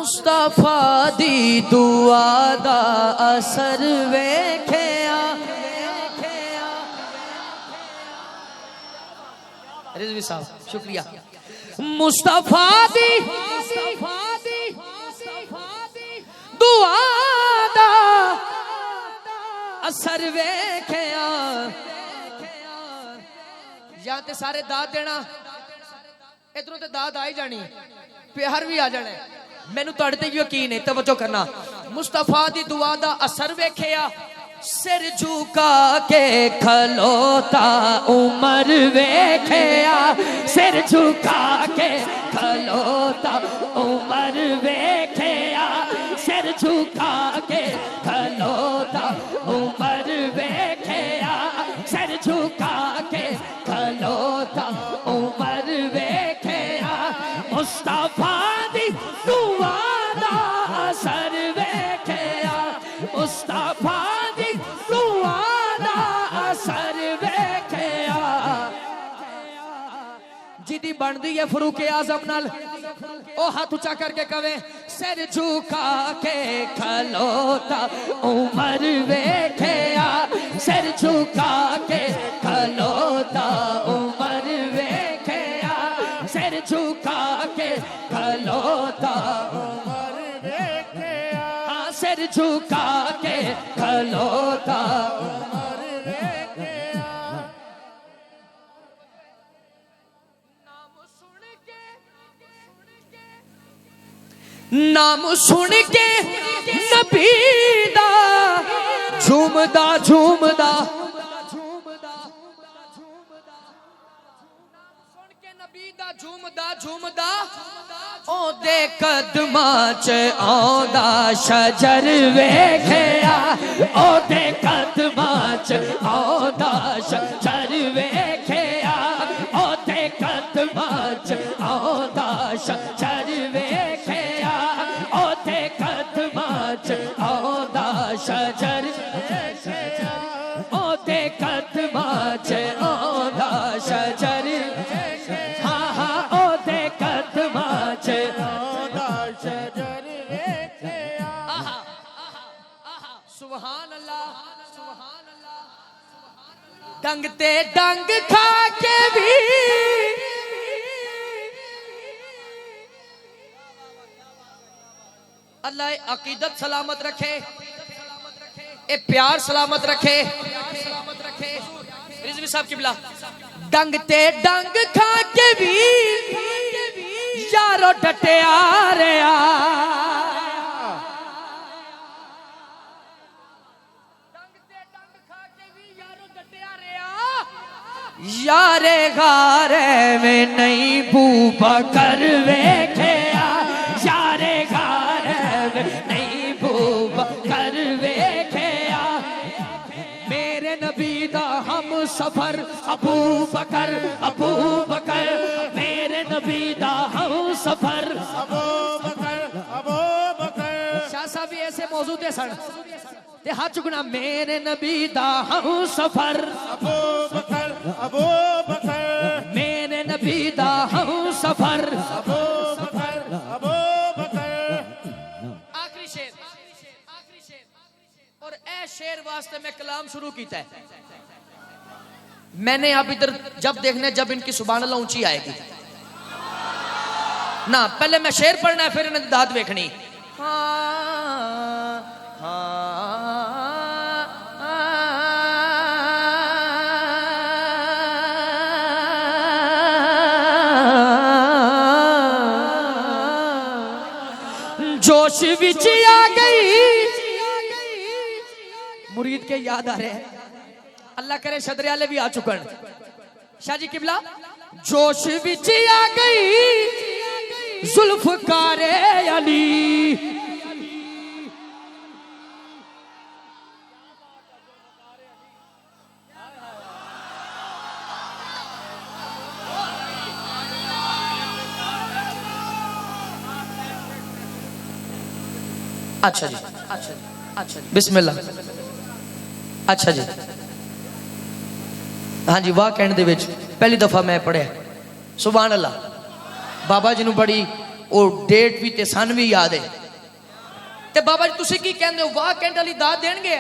मुस्तफा दी दुआ दा असर वेखिया। रिजवी साहब शुक्रिया। मुस्तफा दी दुआ दा असर वेखिया। या ते सारे दाद देना, इधरों ते दाद आई जानी, प्यार भी आ जाना। मैनू तुहाडे ते यकीन है, तवज्जो करना। मुस्तफा दी दुआ दा असर वेखिया। सिर झुका के खलोता उमर वेखिया। सिर झुका के खलोता उमर वेखिया। सिर झुका के खलोता उमर वेखिया। सिर झुका के खलोता उमर वेखिया। मुस्तफा दी दुआ दा असर वेखिया। मुस्तफा दी दुआ दा असर वेखिया। जिदी बनदी है फरूक आजम नाल, ओ हाथ ऊंचा करके कवे सिर झुका के खलोता उमर वेखिया। सिर झुका के खलोता उमर वेखिया। सिर झुका के खलोता उमर वेखिया। हाँ, सिर झुका के खलोता उमर वेखिया। नाम सुन के नबी दा झूमदा झूमदा। झूमदा झूमदा ओदे कदमां च आंदा शजर वेखिया। ओदे कदमां च आंदा शजर वेखिया। ओदे कदमां च आंदा शजर वेखिया। ओदे कदमां च आंदा शजर वेखिया। ओदे कदमां च आंदा शजर। सुभान अल्लाह, सुभान अल्लाह। डंग ते डंग खा के भी अल्लाह अकीदत सलामत रखे, ए प्यार सलामत रखे। रिजवी साहब किबला। डंग ते डंग खा के भी यारो डटिया रहा। यारे गारे में नहीं बूबकर वेखिया। यारे गारे में नहीं बूबकर वेखिया। मेरे नबी दा हम सफर अबू बकर। अबू बकर मेरे नबी दा हम सफर अबू बकर। अबू बकर शाह साहब भी ऐसे मौजूद है सन ते हाथ चुकना। मेरे नबी दा हम सफर अबू बकर। अबू बकर मेरे नबी दा हम सफर अबू बकर। अबू बकर आखिरी शेर, आखिरी शेर। और ए शेर वास्ते मैं कलाम शुरू किया है। मैंने अब इधर जब देखने जब इनकी सुभान अल्लाह ऊंची आएगी ना, पहले मैं शेर पढ़ना है फिर इन्हें दाद देखनी। जोश विच आ गई मुरीद के याद आ रहे हैं। अल्लाह करे शदरे वाले भी आ चुकन। शाह जी किबला। जोश विच आ गई जुल्फकारे अली। अच्छा जी, अच्छा जी, अच्छा जी, बिस्मिल्लाह। अच्छा जी, हाँ जी, वाह कहने दे विच पहली दफा मैं पढ़िया सुभान अल्लाह। बाबा जी नूं बड़ी वो डेट भी ते सन भी याद है। ते बाबा जी तुसी की कहंदे हो, वाह कैंट अली दाद देंगे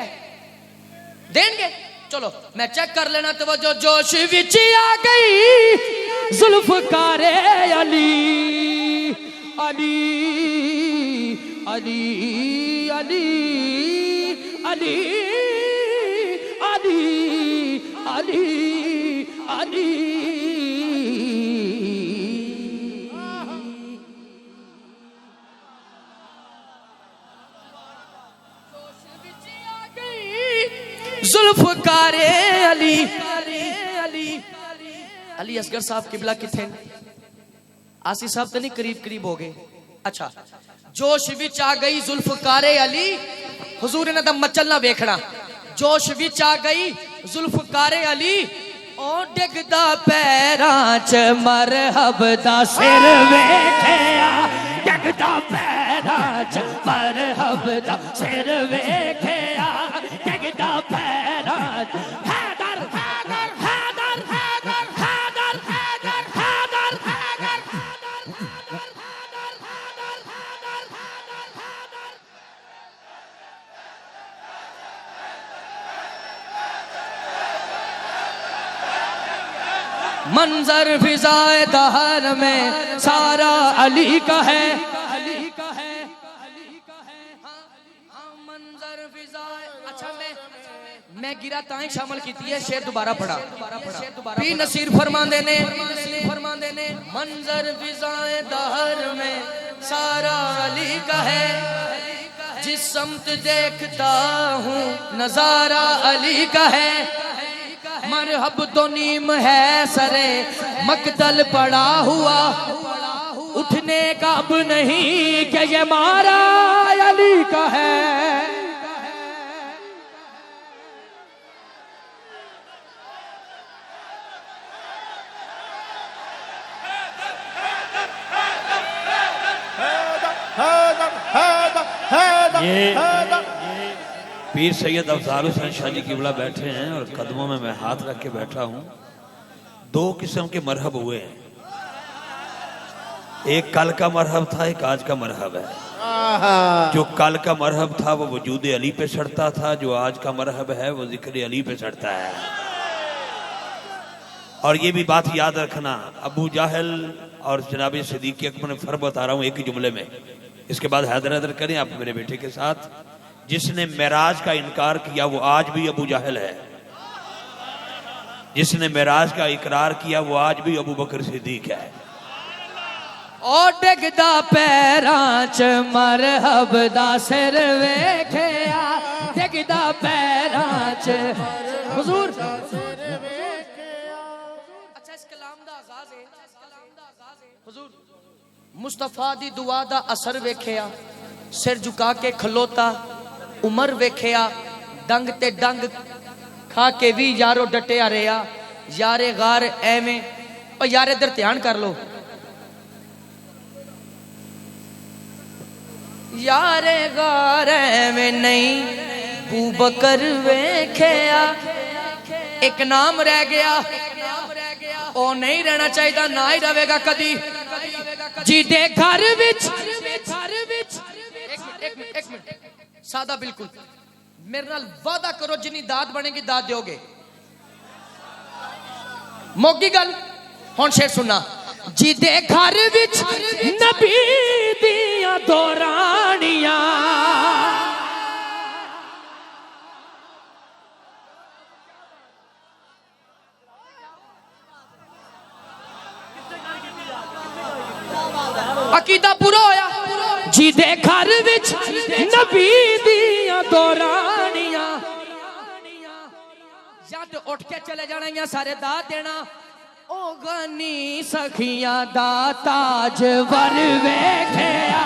देंगे? चलो मैं चेक कर लेना। तवज्जो, जोश विच आ गई जुल्फकारे अली अली अली अली अली अली अली अली। जुल्फकारे अली अली असगर साहब किबला किथे? आसी साहब तो नहीं करीब करीब हो गए। अच्छा, जोश विच आ गई जुल्फकारे अली, हुजूर इन्हां दा मचलना वेखना। जोश विच आ गई जुल्फकारे अली, ओ डिगदा पैरां च मरहब दा सिर वेखिया, डिगदा पैरां च मरहब दा सिर वेखिया, डिगदा पैरां च हैदर हैदर हैदर हैदर हैदर हैदर हैदर हैदर। मंजर फिजाए दहर में सारा अली का है, अली का है, अली का है। हाँ मंजर फिजाए। अच्छा मैं गिरा ताई शामिल की है, शेर दोबारा पढ़ा। पी नसीर फरमांदे ने मंजर फिजाए दहर में सारा अली का है, जिस समत देखता हूँ नजारा अली का है। मरहब तो नीम है सरे मकदल पड़ा हुआ, उठने का अब नहीं कि ये मारा अली का है। पीर सैयद अफजाल हुसैन शाह जी किबला बैठे हैं और कदमों में मैं हाथ रख के बैठा हूं। दो किस्म के मरहब हुए हैं, एक कल का मरहब था, एक आज का मरहब है। जो कल का मरहब था वो वजूद अली पे चढ़ता था, जो आज का मरहब है वो जिक्र अली पे चढ़ता है। और ये भी बात याद रखना, अबू जाहल और जनाब सिद्दीक़ अकबर में फर्क बता रहा हूं एक ही जुमले में, इसके बाद हैदर हैदर करें आप मेरे बेटे के साथ। जिसने मेराज का इनकार किया वो आज भी अबू जाहल है, जिसने मेराज का इकरार किया वो आज भी अबू बकर सिद्दीक है। ओ डिगदा पैरां च मरहब दा सिर वेखिया, डिगदा पैरां च हुजूर। अच्छा इस कलाम दा आगाज है हुजूर। मुस्तफा दी दुआ दा असर वेखिया, सिर झुका के खलोता उमर वेखिया, डंग ते डंग खा के भी यारो डटिया रहा, यारे गार एवें। और यार इधर ध्यान कर लो, यारे गार एवें नहीं बू बकर वेखिया। एक नाम रह गया, ओ नहीं रहना चाहिए, ना ही रहेगा कदी। जी दे घर विच एक मिनट सादा बिल्कुल मेरे नाल वादा करो, जिन्नी दाद बनेगी दाद दोगे। मोगी गल हुण शेर सुनना। जी दे घर विच नबी दियां दो रानियां, अकीदा पूरा होया। जी दे घर विच नबी दियां दो रानियां, जट उठ के चले जाना सारे दाद देना। ओ गनी सखियां दा ताज वर वेखिया,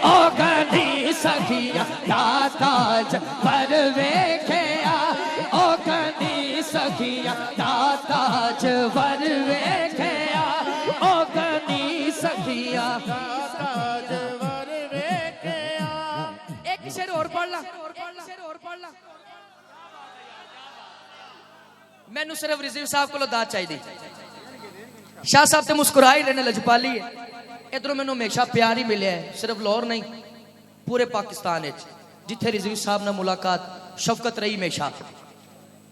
ओ गनी सखियां दा ताज वर वेखिया, ओ गनी सखियां दा ताज वर वेखिया, ओ गनी सखियां दा ताज वर वेखिया। एक शेर और पढ़ ला, मैनू सिर्फ रिजवी साहब को दाद चाहिए। शाह साहब तो मुस्कुरा ही लेने लजपाली है। इधरों मैंने हमेशा प्यार ही मिले है, सिर्फ लाहौर नहीं पूरे पाकिस्तान जिथे रिजवी साहब ने मुलाकात शफकत रही हमेशा।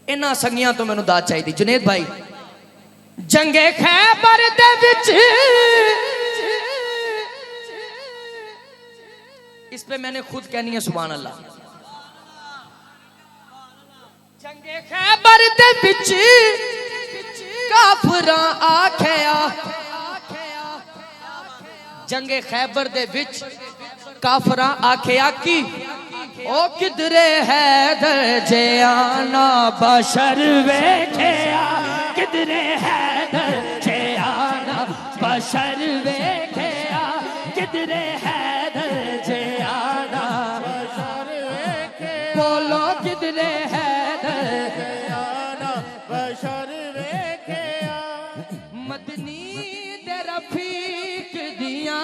इन्हां संगियां तो मैंने दाद चाहिए। जुनेद भाई जंगे खैबर दे विच, इस पे मैंने खुद कहनी है सुभान अल्लाह। जंगे खैबर दे विच काफरा आखिया, जंगे खैबर दे विच काफरा आखिया की ओ किधरे हैदर जे आना बशर वेखिया, किधरे हैदर जे आना बशर वेखिया, किधरे हैदर जे आना बशर वेखिया, बोलो किधरे हैदर जे आना बशर वेखिया। मदनी दे रफीक दिया,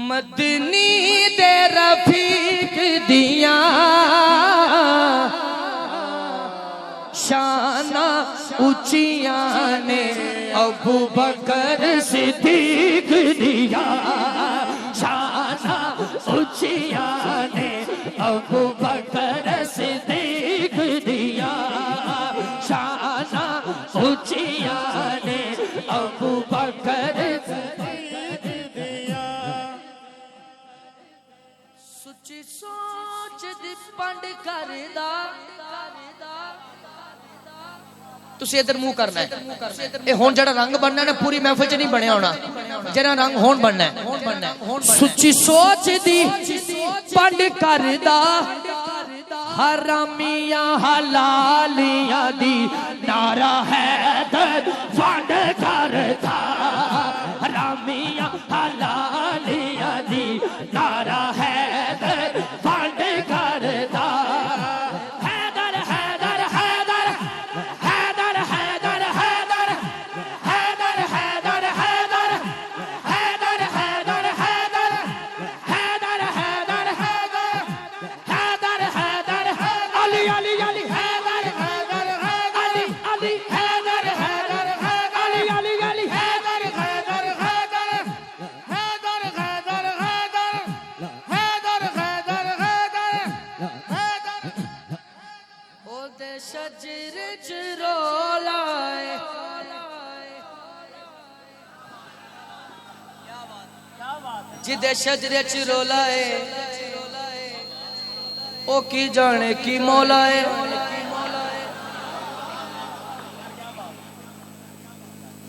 मदनी दे रफीक दिया शाना ऊंचिया ने अबू बकर सिद्दीक दिया, शाना ऊंचिया ने अबू बकर सिद्दीक दिया, शाना ऊंचिया ने अबू बकर सुची सोच दी पंड करदा। तुसी इधर मुंह करना है, ये हुण जेड़ा रंग बनना है ना पूरी महफिल च नहीं बनया होना, जेड़ा रंग हुण बनना है। सुची सोच दी पंड करदा, हरामियां हलालियां दी नारा हैदर फंड करदा, हरामियां हलालियां दी नारा हैदर फंड करदा। हैदर हैदर हैदर हैदर हैदर हैदर हैदर हैदर हैदर हैदर हैदर हैदर हैदर हैदर हैदर हैदर हैदर अली अली अली हैदर हैदर अली अली हैदर हैदर अली अली अली हैदर हैदर हैदर हैदर हैदर हैदर हैदर हैदर ओ दे शजर च रोलाए, जिदे शजरे च रोलाए ओ की जाने की मौलाए।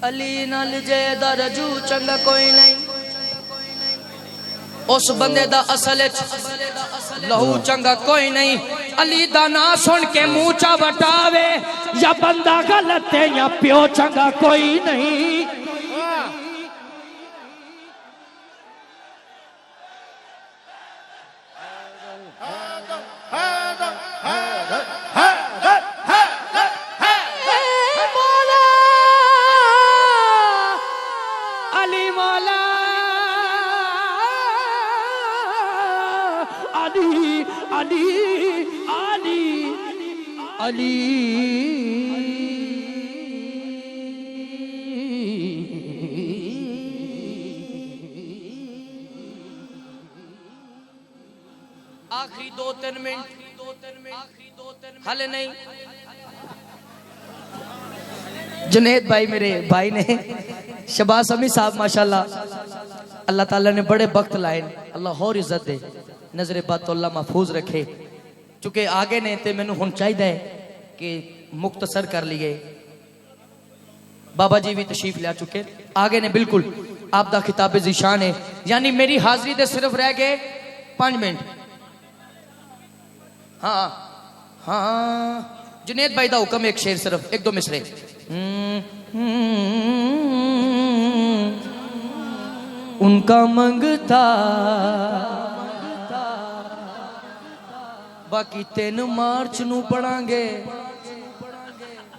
अली नाल जेदा रजू चंगा कोई नहीं, उस बंदे दा असल लहू चंगा कोई नहीं। अली दा ना सुन के मुंह चा वटावे, या बंदा गलत है या प्यो चंगा कोई नहीं। अली मौला अली अली अली अली आखिरी 2-3 मिनट हाले नहीं। जुनेद भाई मेरे भाई ने, शबाज अमी साहब माशाल्लाह अल्लाह ताला ने बड़े वक्त लाए, अल्लाह और इज्जत दे, नजरे बातुल्लाह महफूज रखे। चूंकि आगे ने ते मैनू हुण चाहिए कि मुख्तसर कर लिए, बाबा जी भी तशरीफ ले चुके, आगे ने बिल्कुल आप दा खिताब ज़िशान है, यानी मेरी हाजरी दे सिर्फ रह गए 5 मिनट। हाँ हाँ जुनेद भाई दा हुक्म, एक शेर सिर्फ 1-2 मिसरे। उनका मंगता बाकी 3 मार्च नू पढ़ांगे,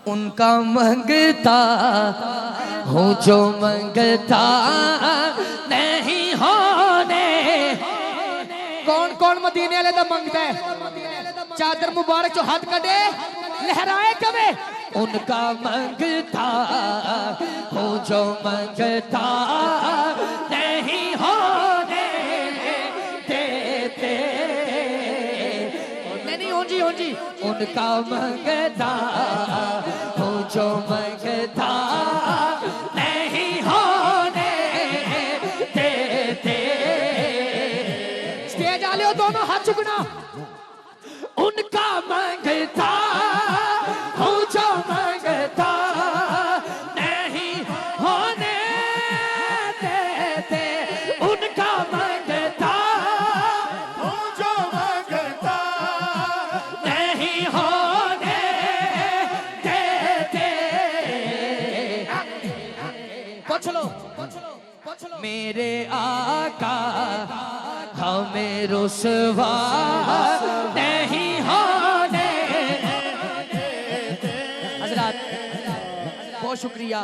उनका मंगता हूँ जो मंगता नहीं होने। कौन कौन मदीने वाले दा मंगता है? चादर मुबारक चो हाथ कटे, लहराए कवे उनका मंगता हो जो मंगता नहीं होने देते। नहीं हो जी उनका मंगता हो जो मंगता नहीं होने देते। स्टेज आले हो दोनों हाथ चुकना। उनका मंगता हो जो मंगता नहीं होने देते। उनका मंगता हो जो मंगता नहीं होने देते। पूछ लो मेरे आका हमें रुसवा नहीं होने देते। हजरात बहुत शुक्रिया।